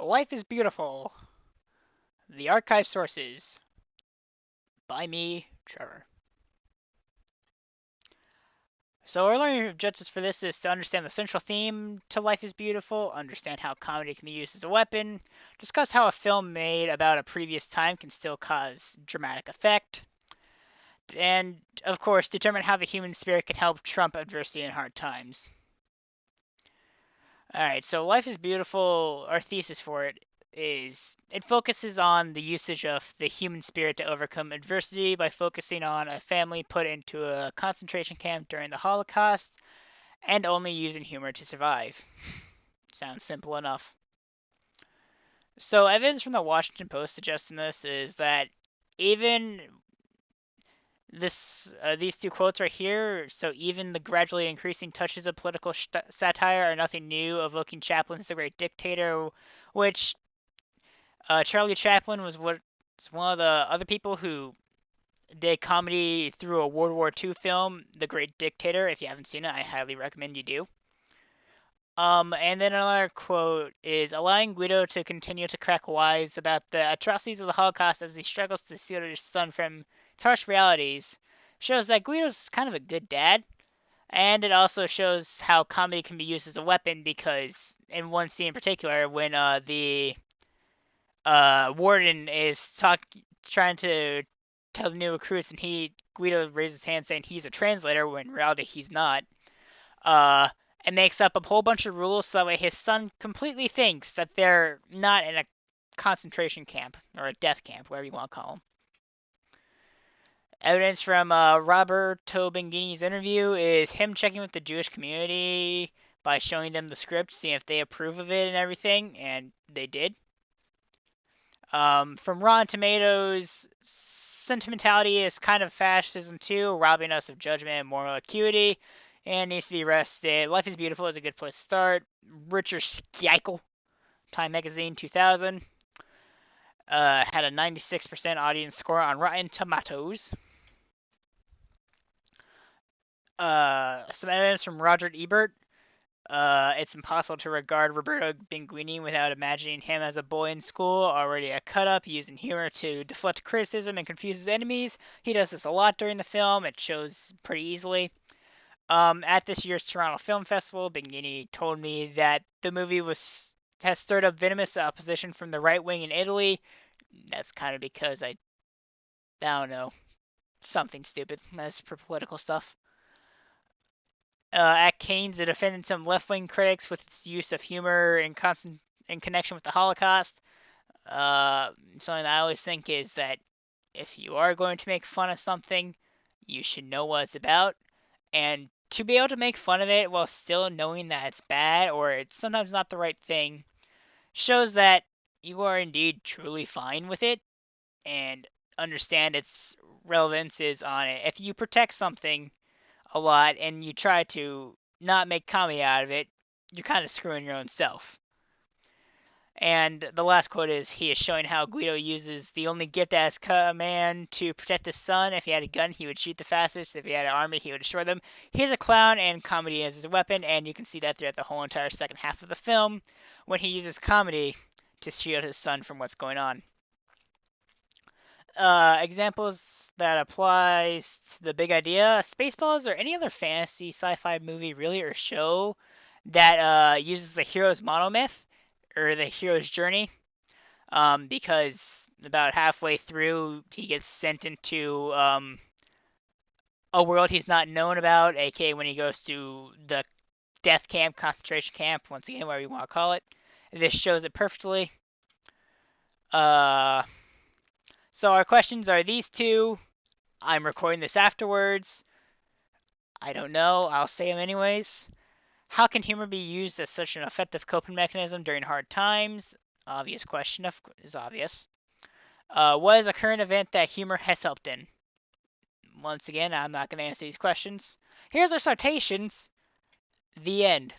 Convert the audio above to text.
Life is Beautiful. The Archive Sources. By me, Trevor. So our learning objectives for this is to understand the central theme to Life is Beautiful, understand how comedy can be used as a weapon, discuss how a film made about a previous time can still cause dramatic effect, and, of course, determine how the human spirit can help trump adversity in hard times. Alright, so Life is Beautiful, our thesis for it is it focuses on the usage of the human spirit to overcome adversity by focusing on a family put into a concentration camp during the Holocaust and only using humor to survive. Sounds simple enough. So, evidence from the Washington Post suggesting this is that even these two quotes right here, so even the gradually increasing touches of political satire are nothing new, evoking Chaplin's The Great Dictator, which Charlie Chaplin was one of the other people who did comedy through a World War II film, The Great Dictator. If you haven't seen it, I highly recommend you do. And then another quote is allowing Guido to continue to crack wise about the atrocities of the Holocaust as he struggles to shield his son from its harsh realities shows that Guido's kind of a good dad. And it also shows how comedy can be used as a weapon because in one scene in particular, when the warden is trying to tell the new recruits, and Guido raises his hand saying he's a translator when in reality he's not. Uh, and makes up a whole bunch of rules so that way his son completely thinks that they're not in a concentration camp or a death camp, whatever you want to call them. Evidence from Roberto Benigni's interview is him checking with the Jewish community by showing them the script, seeing if they approve of it and everything, and they did. From Rotten Tomatoes, sentimentality is kind of fascism too, robbing us of judgment and moral acuity, and needs to be arrested. Life is Beautiful is a good place to start. Richard Scheichel, Time Magazine 2000, had a 96% audience score on Rotten Tomatoes. Some evidence from Roger Ebert. It's impossible to regard Roberto Benigni without imagining him as a boy in school, already a cut-up, using humor to deflect criticism and confuse his enemies. He does this a lot during the film. It shows pretty easily. At this year's Toronto Film Festival, Benigni told me that the movie has stirred up venomous opposition from the right wing in Italy. That's kind of because I don't know, something stupid. That's for political stuff. At Cannes, it offended some left-wing critics with its use of humor in connection with the Holocaust. Something I always think is that if you are going to make fun of something, you should know what it's about. And to be able to make fun of it while still knowing that it's bad or it's sometimes not the right thing shows that you are indeed truly fine with it and understand its relevances on it. If you protect something a lot and you try to not make comedy out of it, you're kind of screwing your own self. And the last quote is, he is showing how Guido uses the only gift as command to protect his son. If he had a gun, he would shoot the fascists. If he had an army, he would destroy them. He's a clown, and comedy is his weapon, and you can see that throughout the whole entire second half of the film when he uses comedy to shield his son from what's going on. Examples that applies to the big idea: Spaceballs or any other fantasy sci-fi movie really or show that uses the hero's monomyth or the hero's journey, because about halfway through he gets sent into a world he's not known about, aka when he goes to the death camp, concentration camp, once again, whatever you want to call it. This shows it perfectly. So our questions are these two. I'm recording this afterwards. I don't know. I'll say them anyways. How can humor be used as such an effective coping mechanism during hard times? Obvious question is obvious. What is a current event that humor has helped in? Once again, I'm not going to answer these questions. Here's our citations. The end.